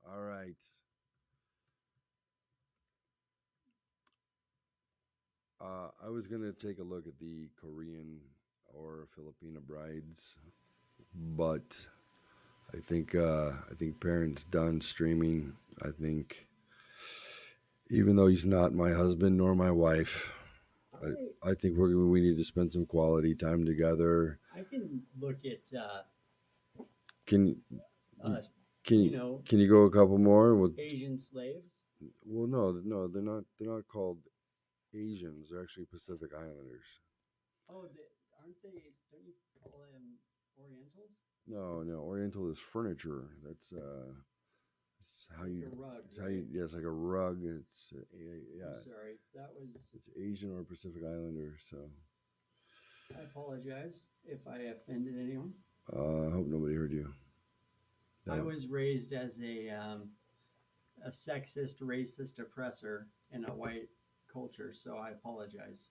S1: All right. I was gonna take a look at the Korean or Filipino brides, but I think Parent's done streaming. I think even though he's not my husband nor my wife, I think we need to spend some quality time together.
S2: I can look at
S1: Can
S2: uh,
S1: can
S2: you
S1: you
S2: know,
S1: can you go a couple more?
S2: Asian slaves.
S1: Well, no, they're not called Asians. They're actually Pacific Islanders.
S2: Oh, aren't they? Don't you call them Orientals?
S1: No, Oriental is furniture. It's how
S2: Like
S1: you.
S2: a rug,
S1: It's how you.
S2: right?
S1: Yeah, it's like a rug. It's yeah.
S2: I'm sorry. That was.
S1: It's Asian or Pacific Islander. So
S2: I apologize if I offended anyone.
S1: I hope nobody heard you.
S2: I
S1: That,
S2: was raised as a sexist, racist oppressor in a white culture, so I apologize.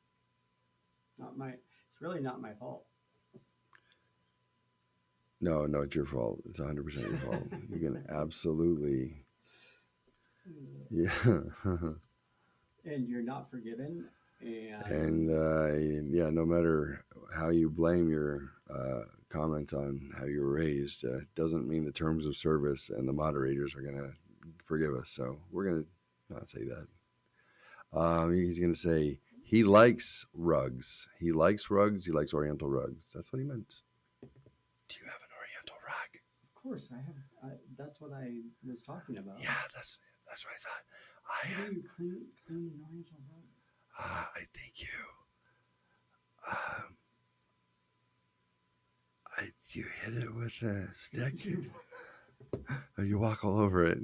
S2: Not my. It's really not my fault.
S1: no, it's your fault. It's 100% your fault. You can absolutely. Yeah.
S2: And you're not forgiven.
S1: And
S2: And
S1: yeah, no matter how you blame your comment on how you were raised, doesn't mean the terms of service and the moderators are going to forgive us. So we're going to not say that. He's going to say he likes rugs. He likes rugs. He likes Oriental rugs. That's what he meant. Do you have an Oriental rug?
S2: of course, I have. That's what I was talking about.
S1: Yeah, that's what I thought.
S2: How do you clean an Oriental rug?
S1: I think um, you hit it with a stick, or you walk all over it.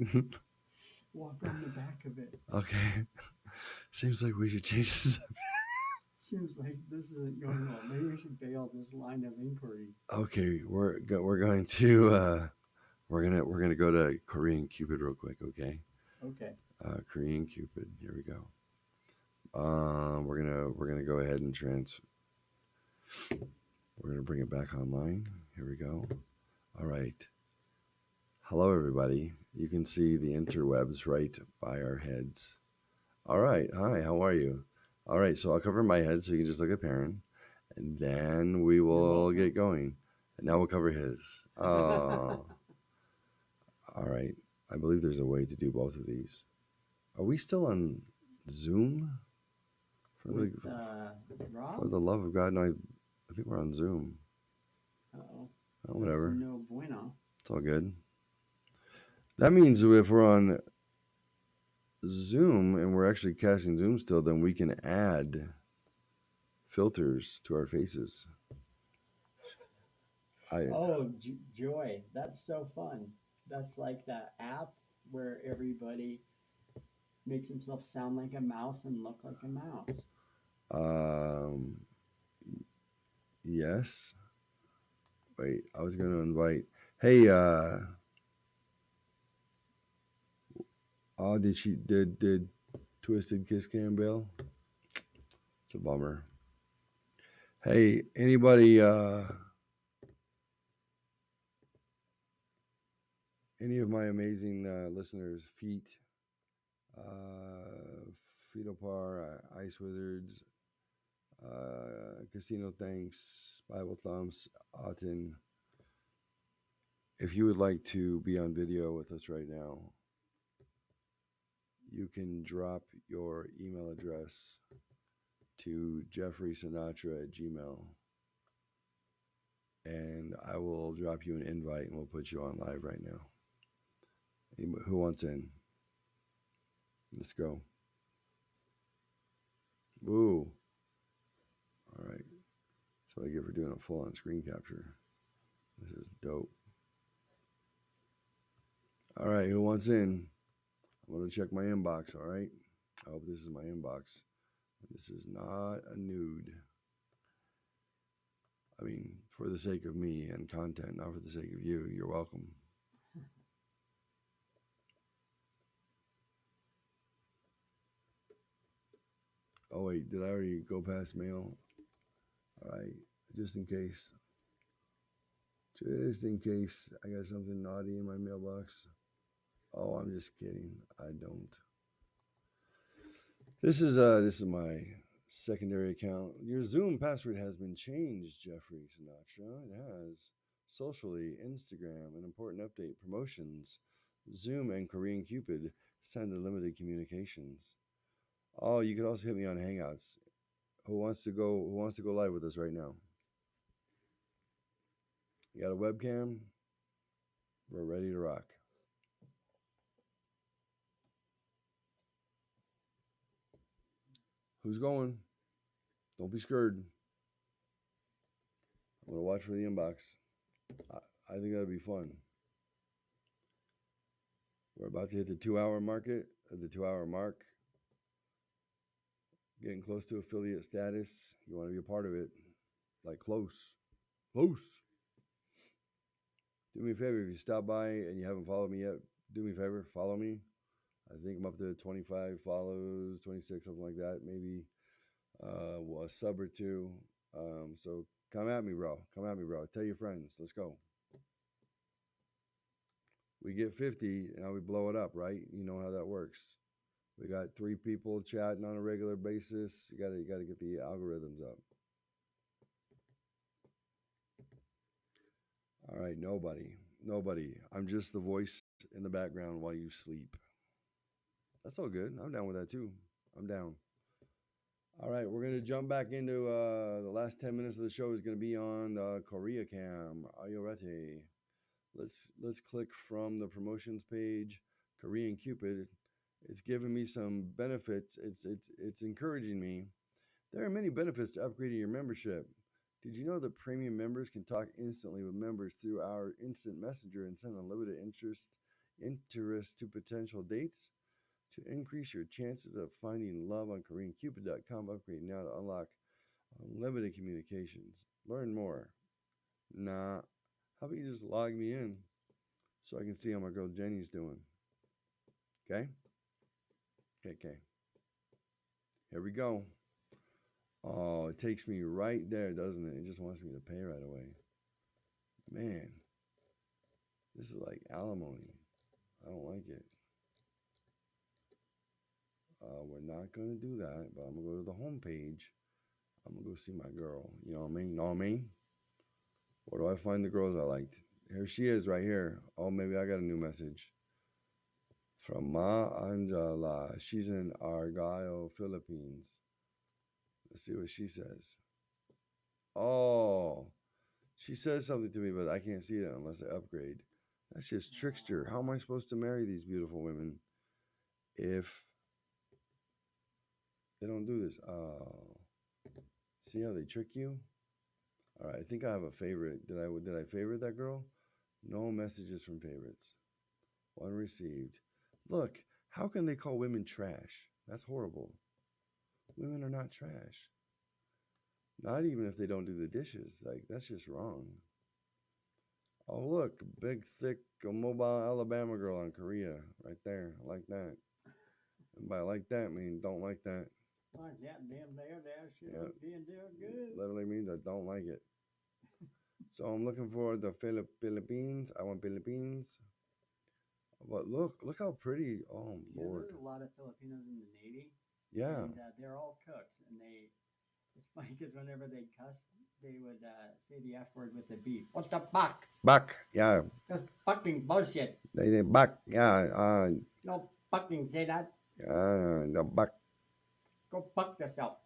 S2: Walk on the back of it.
S1: Okay, seems like we should change this.
S2: Seems like this isn't going well. Maybe we should bail this line of inquiry.
S1: Okay, we're going to we're gonna go to Korean Cupid real quick. Okay,
S2: Okay.
S1: Korean Cupid. Here we go. We're gonna go ahead and we're gonna bring it back online. Here we go. All right. Hello, everybody. You can see the interwebs right by our heads. All right. Hi. How are you? All right. So I'll cover my head so you can just look at Perrin, and then we will get going. And now we'll cover his. Oh. All right. I believe there's a way to do both of these. Are we still on Zoom?
S2: With Rob?
S1: For the love of God, no. I think we're on Zoom.
S2: Uh-oh.
S1: Oh, whatever.
S2: That's no bueno.
S1: It's all good. That means if we're on Zoom and we're actually casting Zoom still, then we can add filters to our faces.
S2: Oh, joy. That's so fun. That's like that app where everybody makes himself sound like a mouse and look like a mouse.
S1: Um, yes. Wait, I was going to invite. Hey, oh, did Twisted Kiss Campbell? It's a bummer. Hey, anybody, any of my amazing listeners, Feet, Feetopar, Ice Wizards, Casino Thanks, Bible Thumbs, Auten. If you would like to be on video with us right now, you can drop your email address to jeffreysinatra@gmail.com, and I will drop you an invite and we'll put you on live right now. Who wants in? Let's go. Woo. All right. That's what I get for doing a full on screen capture. This is dope. All right. Who wants in? I'm going to check my inbox. All right. I hope this is my inbox. This is not a nude. I mean, for the sake of me and content, not for the sake of you. You're welcome. Oh, wait. Did I already go past mail? All right. Just in case. Just in case I got something naughty in my mailbox. Oh, I'm just kidding. I don't. This is my secondary account. Your Zoom password has been changed, Geoffrey Sinatra. It has. Socially, Instagram, an important update, promotions, Zoom, and Korean Cupid send unlimited communications. Oh, you can also hit me on Hangouts. Who wants to go live with us right now? You got a webcam? We're ready to rock. Who's going? Don't be scared. I'm gonna watch for the inbox. I think that'd be fun. We're about to hit the 2-hour market, the 2-hour mark. Getting close to affiliate status. You want to be a part of it. Like close. Close. Do me a favor, if you stop by and you haven't followed me yet, do me a favor, follow me. I think I'm up to 25 follows, 26, something like that. Maybe a sub or two. So come at me, bro. Come at me, bro. Tell your friends. Let's go. We get 50, and now we blow it up, right? You know how that works. We got 3 people chatting on a regular basis. You gotta get the algorithms up. All right, nobody. I'm just the voice in the background while you sleep. That's all good. I'm down with that too. I'm down. All right, we're gonna jump back into the last 10 minutes of the show is gonna be on the Korea Cam. Are you ready? Let's click from the promotions page. Korean Cupid. It's giving me some benefits. It's encouraging me. There are many benefits to upgrading your membership. Did you know that premium members can talk instantly with members through our instant messenger and send unlimited interest to potential dates? To increase your chances of finding love on KoreanCupid.com, upgrade now to unlock unlimited communications. Learn more. Nah, how about you just log me in so I can see how my girl Jenny's doing? Okay? Okay. Here we go. Oh, it takes me right there, doesn't it? It just wants me to pay right away. Man, this is like alimony. I don't like it. We're not going to do that, but I'm going to go to the home page. I'm going to go see my girl. You know what I mean? Know what I mean? Where do I find the girls I liked? Here she is right here. Oh, maybe I got a new message. From Ma Angela. She's in Argyle, Philippines. Let's see what she says. Oh, she says something to me, but I can't see it unless I upgrade. That's just trickster. How am I supposed to marry these beautiful women if they don't do this? Oh, see how they trick you? All right, I think I have a favorite. Did I favorite that girl? No messages from favorites. One received. Look, how can they call women trash? That's horrible. Women are not trash. Not even if they don't do the dishes. Like, that's just wrong. Oh, look, big, thick, mobile Alabama girl on Korea right there. I like that. And by like that, mean don't like that.
S2: Like that, damn there, shit,
S1: Yeah,
S2: being there good.
S1: literally means I don't like it. So I'm looking for the Philippines. I want Philippines. But look how pretty. Oh
S2: Yeah,
S1: Lord.
S2: there's a lot of Filipinos in the Navy,
S1: Yeah.
S2: and they're all cooks, and it's funny because whenever they cuss, they would say the F word with the B. What's the fuck?
S1: Back. Yeah.
S2: That's fucking bullshit.
S1: They back. Yeah.
S2: No fucking say that.
S1: The back.
S2: Go fuck yourself.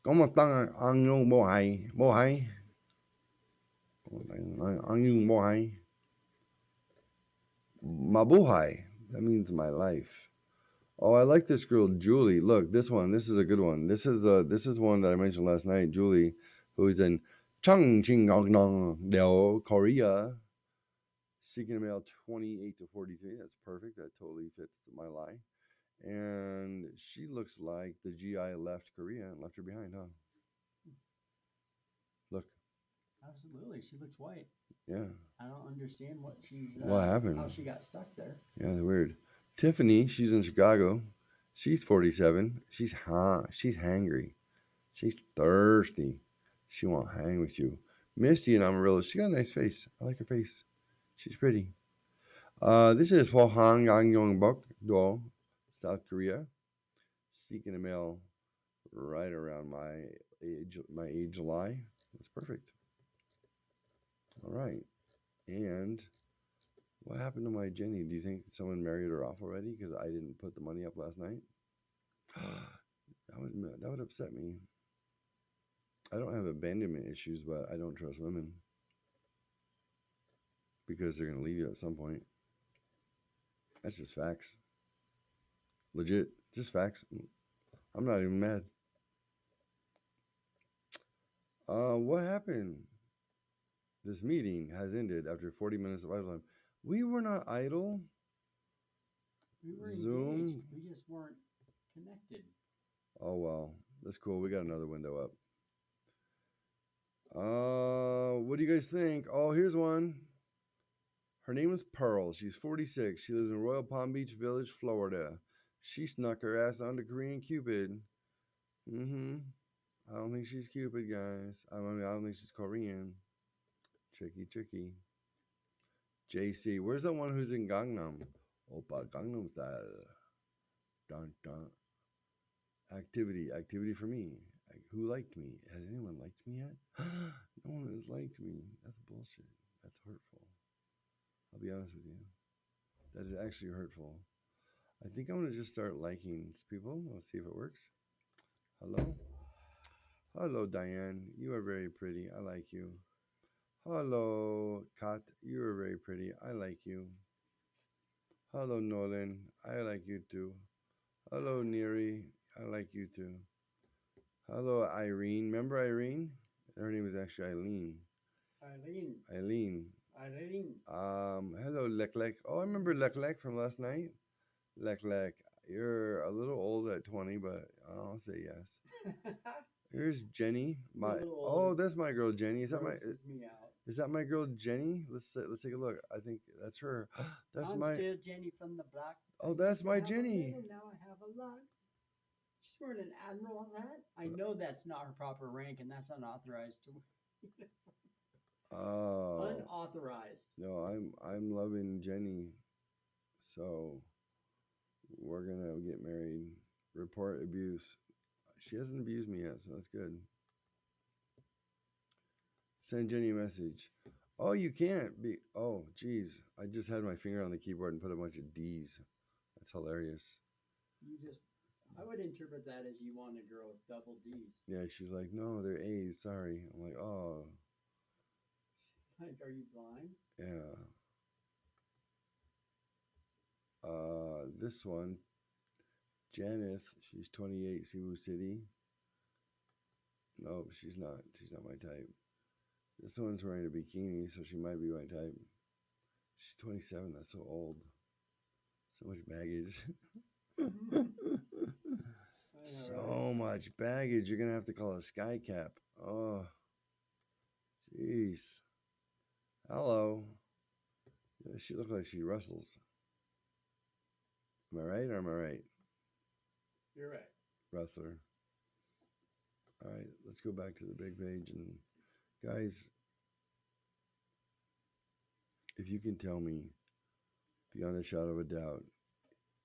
S1: ¿Cómo están ang iyong buhay? Buhay? Ang iyong buhay? Mabuhay. That means my life. Oh, I like this girl, Julie. Look, this one. This is a good one. This is one that I mentioned last night. Julie, who is in Changchungnong, Korea, seeking a male 28 to 43. That's perfect. That totally fits my lie. And she looks like the GI left Korea and left her behind, huh? Look,
S2: Absolutely, she looks white.
S1: yeah.
S2: I don't understand what
S1: What happened?
S2: how she got stuck there.
S1: Yeah, it's weird. Tiffany, she's in Chicago. She's 47. She's hangry. She's thirsty. She won't hang with you. Misty in Amarillo, she got a nice face. I like her face. She's pretty. This is Hwang Yangyongbok, Do, South Korea. Seeking a male right around my age July. That's perfect. All right. And what happened to my Jenny? Do you think someone married her off already because I didn't put the money up last night? that would upset me. I don't have abandonment issues, but I don't trust women because they're gonna leave you at some point. That's just facts. Legit, just facts. I'm not even mad. What happened? This meeting has ended after 40 minutes of idle time. We were not idle.
S2: We were
S1: Zoom.
S2: engaged. We just weren't connected.
S1: Oh well, that's cool. We got another window up. What do you guys think? Oh, here's one. Her name is Pearl. She's 46. She lives in Royal Palm Beach Village, Florida. She snuck her ass onto Korean Cupid. Mm-hmm. I don't think she's Cupid, guys. I don't think she's Korean. Tricky. JC. Where's the one who's in Gangnam? Oppa Gangnam Style. Dun dun. Activity for me. Who liked me? Has anyone liked me yet? No one has liked me. That's bullshit. That's hurtful. I'll be honest with you. That is actually hurtful. I think I'm gonna just start liking people. Let's see if it works. Hello? Hello, Diane. You are very pretty. I like you. Hello, Kat. You are very pretty. I like you. Hello, Nolan. I like you too. Hello, Neri. I like you too. Hello, Irene. Remember Irene? Her name was actually Eileen.
S2: Eileen.
S1: Eileen.
S2: Eileen.
S1: Hello, Lek. Oh, I remember Lek from last night. Lek, you're a little old at 20, but I'll say yes. Here's Jenny. That's my girl Jenny. Is that my girl Jenny? Let's take a look. I think that's her. That's
S2: I'm
S1: my
S2: still Jenny from the block.
S1: Oh, that's my Jenny.
S2: Now I have a lot. She's wearing an admiral's hat. I know that's not her proper rank, and that's unauthorized to.
S1: Oh.
S2: Unauthorized.
S1: No, I'm loving Jenny. So we're gonna get married. Report abuse. She hasn't abused me yet, so that's good. Send Jenny a message. Oh, you can't be. Oh, geez. I just had my finger on the keyboard and put a bunch of D's. That's hilarious.
S2: You just I would interpret that as you want a girl with double D's.
S1: Yeah, she's like, no, they're A's. Sorry. I'm like, oh,
S2: Like, are you blind?
S1: yeah. This one, Janeth, she's 28, Cebu City. No, she's not. She's not my type. This one's wearing a bikini, so she might be my type. She's 27. That's so old. So much baggage. So much baggage. You're gonna have to call a sky cap. Oh, jeez. Hello. Yeah, she looks like she wrestles. Am I right or am I right?
S2: You're right.
S1: Wrestler. All right, let's go back to the big page. And guys, if you can tell me beyond a shadow of a doubt,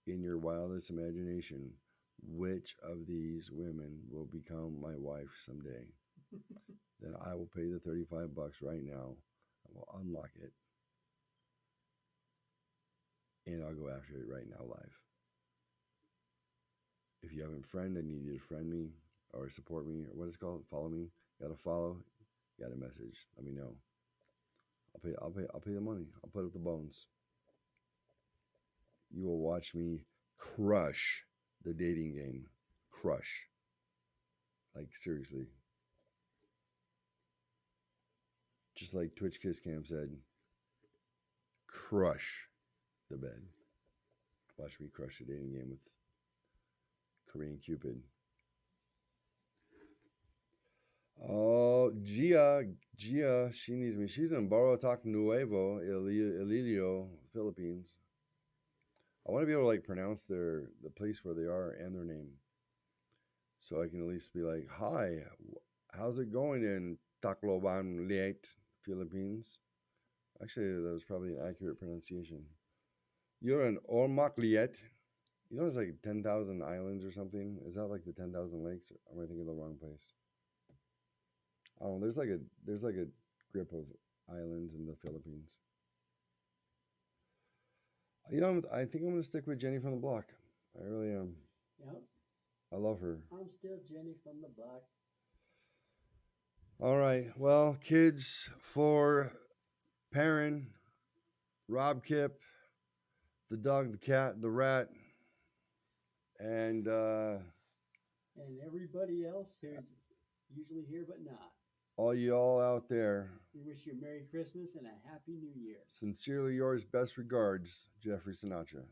S1: in your wildest imagination, which of these women will become my wife someday, then I will pay the $35 right now. I will unlock it. And I'll go after it right now live. If you haven't friend, I need you to friend me or support me or what it's called. Follow me. You gotta follow. You got a message. Let me know. I'll pay the money. I'll put up the bones. You will watch me crush the dating game. Crush. Like seriously. Just like Twitch Kiss Cam said, crush the bed. Watch me crush the dating game with Korean Cupid. Oh, Gia, she needs me. She's in Borotac Nuevo, Ililio, Philippines. I want to be able to like pronounce the place where they are and their name, so I can at least be like, "Hi, how's it going in Tacloban, Liet, Philippines?" Actually, that was probably an accurate pronunciation. You're in Ormoc, Liet. You know, there's like 10,000 islands or something. Is that like the 10,000 lakes? Or am I thinking of the wrong place? I don't know. There's like a grip of islands in the Philippines. You know, I think I'm gonna stick with Jenny from the block. I really am.
S2: Yep.
S1: I love her.
S2: I'm still Jenny from the block.
S1: All right. Well, kids, for Perrin, Rob Kip, the dog, the cat, the rat, and
S2: And everybody else who's usually here but not.
S1: all y'all out there,
S2: We wish you a Merry Christmas and a Happy New Year.
S1: sincerely yours, best regards, Geoffrey Sinatra.